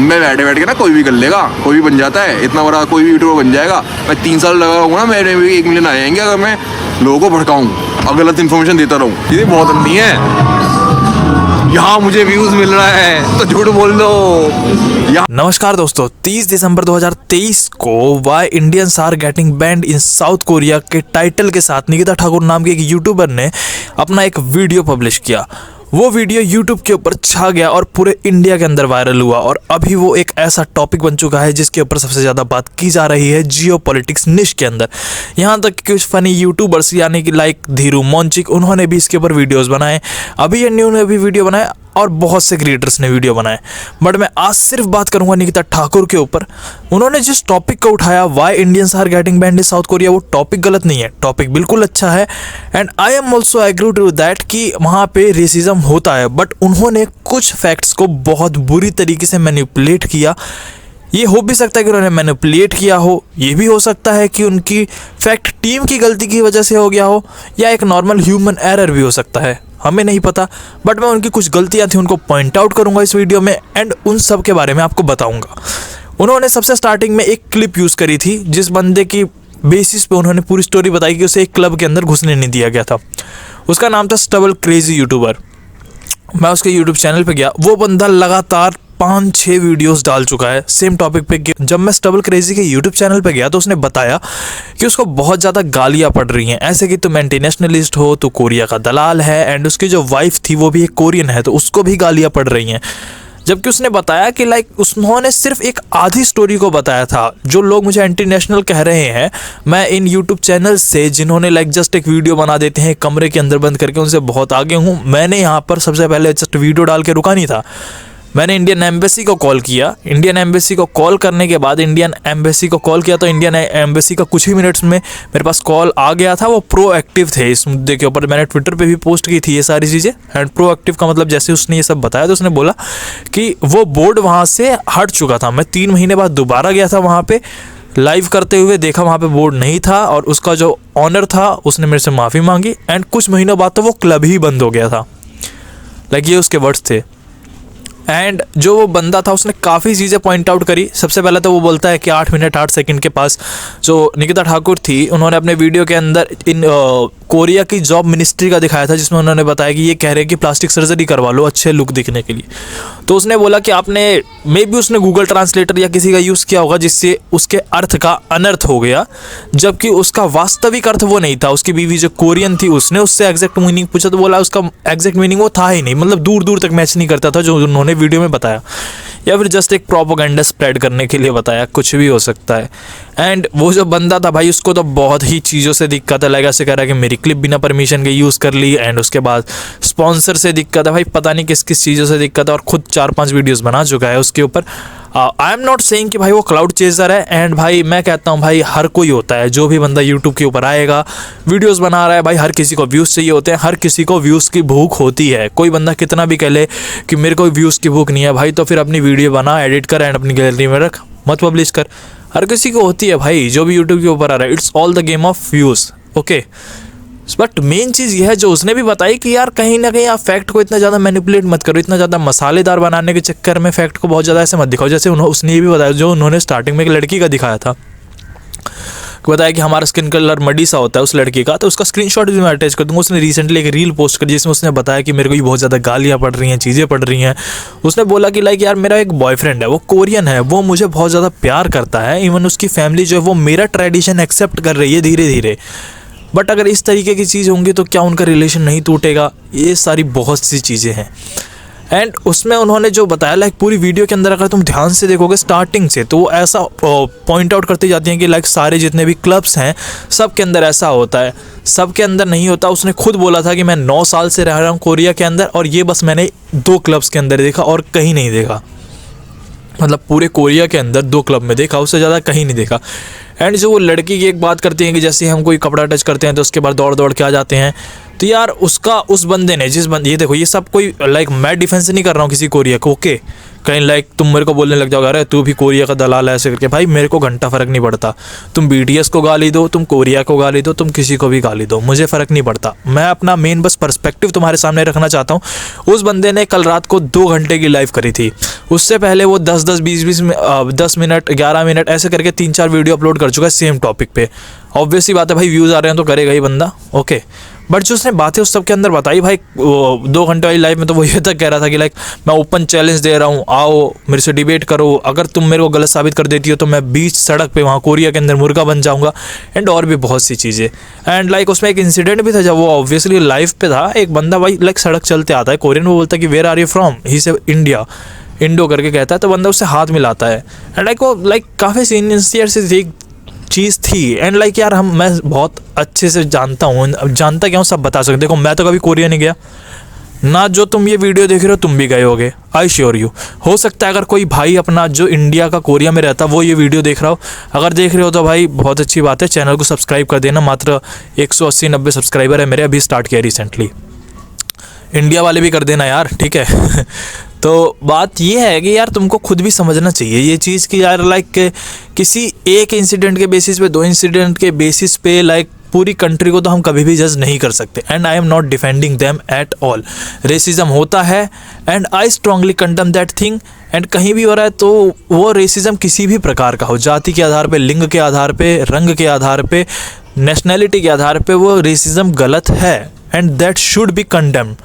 में बैठे बैठ के ना कोई भी कर लेगा, कोई भी बन जाता है, इतना बड़ा कोई भी यूट्यूबर बन जाएगा। मैं 3 साल लगाऊंगा ना, मेरे भी 1 मिलियन आ जाएंगे अगर मैं लोगों को भड़काऊँ और गलत इन्फॉर्मेशन देता रहूँ। ये बहुत नहीं है, यहाँ मुझे व्यूज मिल रहा है तो झूठ बोल दो। नमस्कार दोस्तों, 30 दिसंबर 2023 को why Indians are getting banned in South Korea के टाइटल के साथ निकिता ठाकुर नाम के एक यूट्यूबर ने अपना एक वीडियो पब्लिश किया। वो वीडियो यूट्यूब के ऊपर छा गया और पूरे इंडिया के अंदर वायरल हुआ और अभी वो एक ऐसा टॉपिक बन चुका है जिसके ऊपर सबसे ज़्यादा बात की जा रही है जियो पॉलिटिक्स निश के अंदर। यहाँ तक कि कुछ फनी यूट्यूबर्स यानी कि लाइक धीरू मोंचिक, उन्होंने भी इसके ऊपर वीडियोस बनाए, अभी अन्यू ने भी वीडियो बनाए और बहुत से क्रिएटर्स ने वीडियो बनाए। बट मैं आज सिर्फ बात करूंगा निकिता ठाकुर के ऊपर। उन्होंने जिस टॉपिक को उठाया, why Indians are getting banned in South Korea, वो टॉपिक गलत नहीं है, टॉपिक बिल्कुल अच्छा है and I am also agree to that कि वहाँ पे रेसिज्म होता है। बट उन्होंने कुछ फैक्ट्स को बहुत बुरी तरीके से मैनिपुलेट किया। ये हो भी सकता है कि उन्होंने मैनिपुलेट किया हो, ये भी हो सकता है कि उनकी फैक्ट टीम की गलती की वजह से हो गया हो, या एक नॉर्मल ह्यूमन एरर भी हो सकता है, हमें नहीं पता। बट मैं उनकी कुछ गलतियां थी उनको पॉइंट आउट करूंगा इस वीडियो में एंड उन सब के बारे में आपको बताऊंगा। उन्होंने सबसे स्टार्टिंग में एक क्लिप यूज़ करी थी जिस बंदे की बेसिस पे उन्होंने पूरी स्टोरी बताई कि उसे एक क्लब के अंदर घुसने नहीं दिया गया था। उसका नाम था स्टबल क्रेजी यूट्यूबर। मैं उसके यूट्यूब चैनल पे गया, वो बंदा लगातार 5-6 वीडियोस डाल चुका है सेम टॉपिक पे। जब मैं स्टबल क्रेजी के यूट्यूब चैनल पे गया तो उसने बताया कि उसको बहुत ज़्यादा गालियाँ पड़ रही हैं, ऐसे कि तुम एंटी नेशनलिस्ट हो, तो कोरिया का दलाल है, एंड उसकी जो वाइफ थी वो भी एक कोरियन है तो उसको भी गालियाँ पड़ रही हैं। जबकि उसने बताया कि लाइक उन्होंने सिर्फ एक आधी स्टोरी को बताया था। जो लोग मुझे एंटी नेशनल कह रहे हैं, मैं इन यूट्यूब चैनल से जिन्होंने लाइक जस्ट एक वीडियो बना देते हैं कमरे के अंदर बंद करके, उनसे बहुत आगे हूँ। मैंने यहाँ पर सबसे पहले जस्ट वीडियो डाल के रुका नहीं था, मैंने इंडियन एम्बेसी को कॉल किया। इंडियन एम्बेसी को कॉल करने के बाद इंडियन एम्बेसी को कॉल किया तो इंडियन एम्बेसी का कुछ ही मिनट्स में मेरे पास कॉल आ गया था। वो प्रोएक्टिव थे इस मुद्दे के ऊपर। मैंने ट्विटर पे भी पोस्ट की थी ये सारी चीज़ें। एंड प्रोएक्टिव का मतलब जैसे उसने ये सब बताया तो उसने बोला कि वो बोर्ड वहाँ से हट चुका था। मैं 3 महीने बाद दोबारा गया था वहाँ पे लाइव करते हुए, देखा वहाँ पे बोर्ड नहीं था और उसका जो ऑनर था उसने मेरे से माफ़ी मांगी एंड कुछ महीनों बाद तो वो क्लब ही बंद हो गया था। लाइक ये उसके वर्ड्स थे। एंड जो वो बंदा था उसने काफ़ी चीज़ें पॉइंट आउट करी। सबसे पहले तो वो बोलता है कि 8 मिनट 8 सेकंड के पास जो निकिता ठाकुर थी उन्होंने अपने वीडियो के अंदर इन कोरिया की जॉब मिनिस्ट्री का दिखाया था, जिसमें उन्होंने बताया कि ये कह रहे हैं कि प्लास्टिक सर्जरी करवा लो अच्छे लुक दिखने के लिए। तो उसने बोला कि आपने मे बी उसने गूगल ट्रांसलेटर या किसी का यूज़ किया होगा जिससे उसके अर्थ का अनर्थ हो गया, जबकि उसका वास्तविक अर्थ वो नहीं था। उसकी बीवी जो कोरियन थी उसने उससे एग्जैक्ट मीनिंग पूछा तो बोला उसका एग्जैक्ट मीनिंग वो था ही नहीं, मतलब दूर दूर तक मैच नहीं करता था जो उन्होंने वीडियो में बताया, या फिर जस्ट एक प्रोपेगेंडा स्प्रेड करने के लिए बताया, कुछ भी हो सकता है। एंड वो जो बंदा था भाई उसको तो बहुत ही चीज़ों से दिक्कत है। लाइक ऐसे कह रहा है कि मेरी क्लिप बिना परमिशन के यूज़ कर ली, एंड उसके बाद स्पॉन्सर से दिक्कत है, भाई पता नहीं किस किस चीज़ों से दिक्कत है, और खुद 4-5 वीडियोस बना चुका है उसके ऊपर। आई एम नॉट सेइंग कि भाई वो क्लाउड चेजर है, एंड भाई मैं कहता हूँ भाई हर कोई होता है, जो भी बंदा यूट्यूब के ऊपर आएगा वीडियोस बना रहा है, भाई हर किसी को व्यूज़ चाहिए होते हैं, हर किसी को व्यूज़ की भूख होती है। कोई बंदा कितना भी कह ले कि मेरे को व्यूज़ की भूख नहीं है, भाई तो फिर अपनी वीडियो बना, एडिट कर एंड अपनी गैलरी में रख, मत पब्लिश कर। हर किसी को होती है भाई, जो भी यूट्यूब के ऊपर आ रहा है, it's all the game of views, okay. But main चीज़ ये है जो उसने भी बताई कि यार कहीं ना कहीं आप फैक्ट को इतना ज़्यादा मैनिपुलेट मत करो, इतना ज़्यादा मसालेदार बनाने के चक्कर में फैक्ट को बहुत ज़्यादा ऐसे मत दिखाओ। जैसे उसने ये भी बताया, जो उन्होंने स्टार्टिंग में एक लड़की का दिखाया था, बताया कि हमारा स्किन कलर मडी सा होता है उस लड़की का, तो उसका स्क्रीनशॉट भी मैं अटैच कर दूंगा। उसने रिसेंटली एक रील पोस्ट कर जिसमें उसने बताया कि मेरे को भी बहुत ज़्यादा गालियाँ पड़ रही हैं, चीज़ें पड़ रही हैं। उसने बोला कि लाइक यार मेरा एक बॉयफ्रेंड है, वो कोरियन है, वो मुझे बहुत ज़्यादा प्यार करता है, इवन उसकी फैमिली जो है वो मेरा ट्रेडिशन एक्सेप्ट कर रही है धीरे धीरे। बट अगर इस तरीके की चीज़ होंगी तो क्या उनका रिलेशन नहीं टूटेगा? ये सारी बहुत सी चीज़ें हैं। एंड उसमें उन्होंने जो बताया लाइक पूरी वीडियो के अंदर अगर तुम ध्यान से देखोगे स्टार्टिंग से, तो वो ऐसा पॉइंट आउट करती जाती हैं कि लाइक सारे जितने भी क्लब्स हैं सब के अंदर ऐसा होता है, सब के अंदर नहीं होता। उसने खुद बोला था कि मैं 9 साल से रह रहा हूँ कोरिया के अंदर और ये बस मैंने 2 क्लब्स के अंदर देखा और कहीं नहीं देखा, मतलब पूरे कोरिया के अंदर 2 क्लब में देखा, उससे ज़्यादा कहीं नहीं देखा। एंड जो वो लड़की की एक बात करती हैं कि जैसे हम कोई कपड़ा टच करते हैं तो उसके बाद दौड़ दौड़ के आ जाते हैं, तो यार उसका उस बंदे ने जिस बंदे, ये देखो ये सब कोई लाइक मैं डिफेंस नहीं कर रहा हूँ किसी कोरिया को, ओके, कहीं लाइक तुम मेरे को बोलने लग जाओगे अरे तू भी कोरिया का दलाल है ऐसे करके, भाई मेरे को घंटा फ़र्क नहीं पड़ता। तुम BTS को गाली दो, तुम कोरिया को गाली दो, तुम किसी को भी गाली दो, मुझे फ़र्क नहीं पड़ता। मैं अपना मेन बस पर्सपेक्टिव तुम्हारे सामने रखना चाहता हूँ। उस बंदे ने कल रात को 2 घंटे की लाइव करी थी, उससे पहले वो 10-10, 20-20, 10 मिनट, 11 मिनट ऐसे करके 3-4 वीडियो अपलोड कर चुका है सेम टॉपिक पे। ऑब्वियसली बात है भाई, व्यूज़ आ रहे हैं तो करेगा ही बंदा, ओके। बट जो उसने बातें उस सब के अंदर बताई भाई, 2 घंटे वाली लाइव में तो वो ये तक कह रहा था कि लाइक मैं ओपन चैलेंज दे रहा हूँ, आओ मेरे से डिबेट करो, अगर तुम मेरे को गलत साबित कर देती हो तो मैं बीच सड़क पे वहाँ कोरिया के अंदर मुर्गा बन जाऊँगा, एंड और भी बहुत सी चीज़ें। एंड लाइक उसमें एक इंसिडेंट भी था जब वो ऑब्वियसली लाइव पे था, एक बंदा भाई लाइक सड़क चलते आता है कोरियन, वो बोलता है कि वेयर आर यू फ्रॉम, ही से इंडिया, इंडो करके कहता है, तो बंदा उससे हाथ मिलाता है। एंड लाइक वो लाइक काफ़ी सिंसियर से चीज़ थी। एंड लाइक यार मैं बहुत अच्छे से जानता हूँ, अब जानता क्या हूँ सब बता सकते। देखो मैं तो कभी कोरिया नहीं गया ना, जो तुम ये वीडियो देख रहे हो तुम भी गए होगे, आई श्योर यू। हो सकता है अगर कोई भाई अपना जो इंडिया का कोरिया में रहता वो ये वीडियो देख रहा हो, अगर देख रहे हो तो भाई बहुत अच्छी बात है, चैनल को सब्सक्राइब कर देना। मात्र 180-90 सब्सक्राइबर है मेरे, अभी स्टार्ट किया रिसेंटली। इंडिया वाले भी कर देना यार, ठीक है। तो बात ये है कि यार तुमको खुद भी समझना चाहिए ये चीज़ कि यार लाइक किसी एक इंसिडेंट के बेसिस पे, 2 इंसिडेंट के बेसिस पे लाइक पूरी कंट्री को तो हम कभी भी जज नहीं कर सकते। And I am not defending them at all. Racism होता है and I strongly condemn that thing. And कहीं भी हो रहा है तो वो रेसिज्म किसी भी प्रकार का हो, जाति के आधार पे, लिंग के आधार पे, रंग के आधार पे, नेशनैलिटी के आधार पे, वो रेसिज्म गलत है and that should be condemned.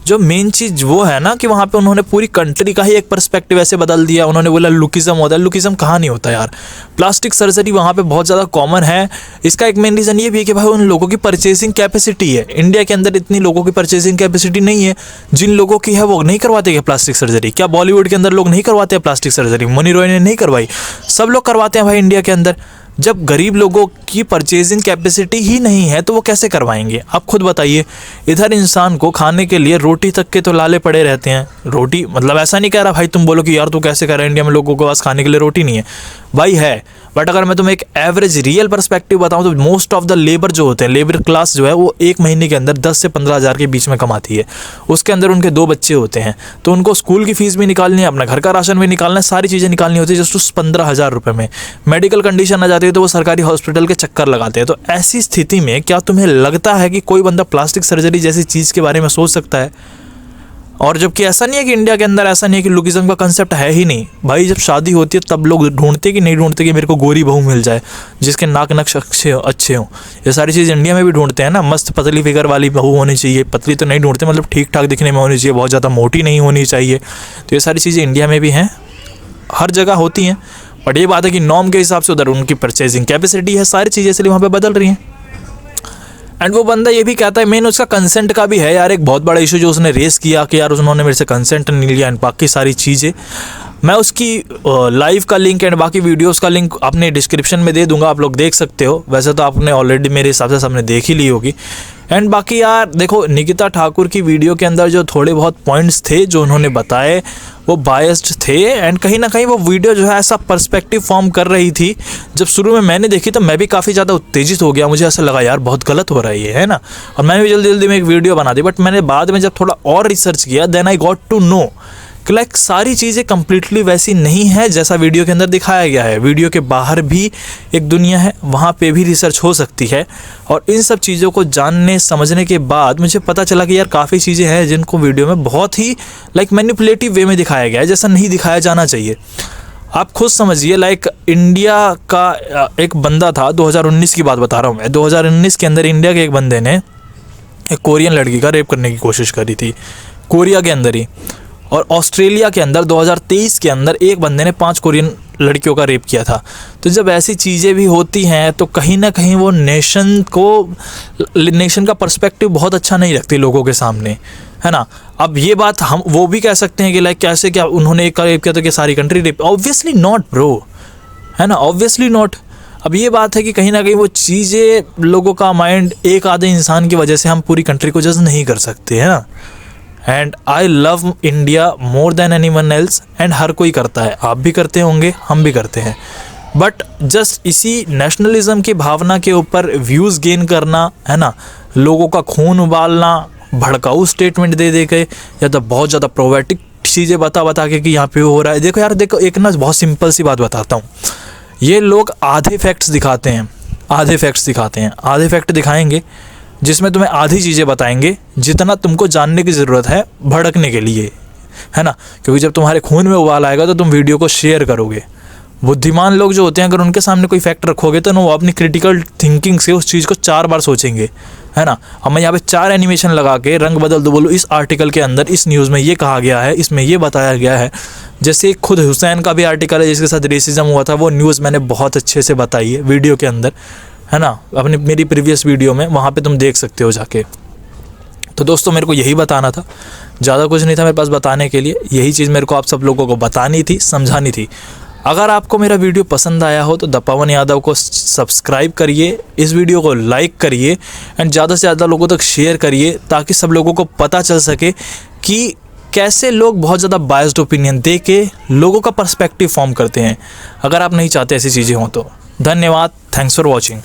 जो मेन चीज़ वो है ना कि वहाँ पे उन्होंने पूरी कंट्री का ही एक पर्सपेक्टिव ऐसे बदल दिया। उन्होंने बोला लुकिज़म होता है, लुकिज़म कहाँ नहीं होता यार। प्लास्टिक सर्जरी वहाँ पे बहुत ज़्यादा कॉमन है। इसका एक मेन रीज़न ये भी है कि भाई उन लोगों की परचेसिंग कैपेसिटी है, इंडिया के अंदर इतनी लोगों की परचेसिंग कैपेसिटी नहीं है। जिन लोगों की है वो नहीं करवाते क्या प्लास्टिक सर्जरी? क्या बॉलीवुड के अंदर लोग नहीं करवाते हैं प्लास्टिक सर्जरी? मनी रॉय ने नहीं करवाई, सब लोग करवाते हैं भाई इंडिया के अंदर। जब गरीब लोगों की परचेजिंग कैपेसिटी ही नहीं है तो वो कैसे करवाएंगे? आप खुद बताइए। इधर इंसान को खाने के लिए रोटी तक के तो लाले पड़े रहते हैं। रोटी मतलब ऐसा नहीं कह रहा भाई तुम बोलो कि यार तू कैसे कर रहा है, इंडिया में लोगों के पास खाने के लिए रोटी नहीं है, भाई है। बट अगर मैं तुम्हें एक एवरेज रियल पर्सपेक्टिव बताऊं तो मोस्ट ऑफ द लेबर जो होते हैं, लेबर क्लास जो है वो एक महीने के अंदर 10 से 15 हज़ार के बीच में कमाती है। उसके अंदर उनके 2 बच्चे होते हैं तो उनको स्कूल की फीस भी निकालनी है, अपना घर का राशन भी निकालना है, सारी चीज़ें निकालनी होती है जस्ट उस 15,000 रुपये में। मेडिकल कंडीशन आ जाती है तो वो सरकारी हॉस्पिटल के चक्कर लगाते हैं। तो ऐसी स्थिति में क्या तुम्हें लगता है कि कोई बंदा प्लास्टिक सर्जरी जैसी चीज़ के बारे में सोच सकता है? और जबकि ऐसा नहीं है कि इंडिया के अंदर ऐसा नहीं है कि लुकिज्म का कंसेप्ट है ही नहीं भाई। जब शादी होती है तब लोग ढूंढते कि नहीं ढूंढते कि मेरे को गोरी बहू मिल जाए जिसके नाक नक्श अच्छे हों। ये सारी चीज़ इंडिया में भी ढूंढते हैं ना, मस्त पतली फिगर वाली बहू होनी चाहिए। पतली तो नहीं ढूंढते, मतलब ठीक ठाक दिखने में होनी चाहिए, बहुत ज़्यादा मोटी नहीं होनी चाहिए। तो ये सारी चीज़ें इंडिया में भी हैं, हर जगह होती हैं। बट ये बात है कि नॉर्म के हिसाब से उधर उनकी परचेजिंग कैपेसिटी है, सारी चीज़ें इसलिए वहाँ पे बदल रही हैं। एंड वो बंदा ये भी कहता है, मेन उसका कंसेंट का भी है यार एक बहुत बड़ा इशू जो उसने रेस किया कि यार उन्होंने मेरे से कंसेंट नहीं लिया एंड बाकी सारी चीज़ें। मैं उसकी लाइव का लिंक एंड बाकी वीडियोस का लिंक अपने डिस्क्रिप्शन में दे दूंगा, आप लोग देख सकते हो। वैसे तो आपने ऑलरेडी मेरे हिसाब से सबने देख ही ली होगी। एंड बाकी यार देखो, निकिता ठाकुर की वीडियो के अंदर जो थोड़े बहुत पॉइंट्स थे जो उन्होंने बताए वो बायस्ड थे। एंड कहीं ना कहीं वो वीडियो जो है ऐसा पर्सपेक्टिव फॉर्म कर रही थी, जब शुरू में मैंने देखी तो मैं भी काफ़ी ज़्यादा उत्तेजित हो गया। मुझे ऐसा लगा यार बहुत गलत हो रहा है ये, है ना। और मैंने भी जल्दी जल्दी में एक वीडियो बना दी। बट मैंने बाद में जब थोड़ा और रिसर्च किया then I got to know कि लाइक सारी चीज़ें कम्प्लीटली वैसी नहीं है जैसा वीडियो के अंदर दिखाया गया है। वीडियो के बाहर भी एक दुनिया है, वहाँ पे भी रिसर्च हो सकती है। और इन सब चीज़ों को जानने समझने के बाद मुझे पता चला कि यार काफ़ी चीज़ें हैं जिनको वीडियो में बहुत ही लाइक मैनिपुलेटिव वे में दिखाया गया है, जैसा नहीं दिखाया जाना चाहिए। आप खुद समझिए, लाइक इंडिया का एक बंदा था, 2019 की बात बता रहा हूँ मैं। 2019 के अंदर इंडिया के एक बंदे ने एक कोरियन लड़की का रेप करने की कोशिश करी थी, कोरिया के अंदर ही। और ऑस्ट्रेलिया के अंदर 2023 के अंदर एक बंदे ने 5 कोरियन लड़कियों का रेप किया था। तो जब ऐसी चीज़ें भी होती हैं तो कहीं ना कहीं वो नेशन का पर्सपेक्टिव बहुत अच्छा नहीं रखती लोगों के सामने, है ना। अब ये बात हम वो भी कह सकते हैं कि लाइक कैसे क्या उन्होंने एक का रेप किया तो कि सारी country rape? Obviously not bro, है ना, ऑब्वियसली नॉट। अब ये बात है कि कहीं ना कहीं वो चीज़ें लोगों का माइंड, एक आधे इंसान की वजह से हम पूरी कंट्री को जज नहीं कर सकते, है ना। And I love India more than anyone else. And हर कोई करता है, आप भी करते होंगे, हम भी करते हैं। बट जस्ट इसी नेशनलिज्म की भावना के ऊपर व्यूज़ गेन करना, है ना, लोगों का खून उबालना, भड़काऊ स्टेटमेंट दे के या तो बहुत ज़्यादा चीज़ें बता के कि यहाँ पे हो रहा है। देखो यार, देखो एक ना बहुत सिंपल सी बात बताता हूँ। ये लोग आधे फैक्ट्स दिखाते हैं, आधे फैक्ट दिखाएंगे जिसमें तुम्हें आधी चीज़ें बताएंगे जितना तुमको जानने की ज़रूरत है भड़कने के लिए, है ना। क्योंकि जब तुम्हारे खून में उबाल आएगा तो तुम वीडियो को शेयर करोगे। बुद्धिमान लोग जो होते हैं, अगर उनके सामने कोई फैक्ट रखोगे तो ना वो अपनी क्रिटिकल थिंकिंग से उस चीज़ को 4 बार सोचेंगे, है ना। अब मैं यहाँ पे 4 एनिमेशन लगा के रंग बदल दो, बोलो इस आर्टिकल के अंदर इस न्यूज़ में ये कहा गया है, इसमें ये बताया गया है। जैसे खुद हुसैन का भी आर्टिकल है जिसके साथ रेसिज्म हुआ था, वो न्यूज़ मैंने बहुत अच्छे से बताई है वीडियो के अंदर, है ना, अपनी मेरी प्रीवियस वीडियो में, वहाँ पे तुम देख सकते हो जाके। तो दोस्तों मेरे को यही बताना था, ज़्यादा कुछ नहीं था मेरे पास बताने के लिए। यही चीज़ मेरे को आप सब लोगों को बतानी थी, समझानी थी। अगर आपको मेरा वीडियो पसंद आया हो तो द पवन यादव को सब्सक्राइब करिए, इस वीडियो को लाइक करिए एंड ज़्यादा से ज़्यादा लोगों तक शेयर करिए, ताकि सब लोगों को पता चल सके कि कैसे लोग बहुत ज़्यादा बायस्ड ओपिनियन दे के लोगों का पर्सपेक्टिव फॉर्म करते हैं। अगर आप नहीं चाहते ऐसी चीज़ें हों तो। धन्यवाद, थैंक्स फॉर वॉचिंग।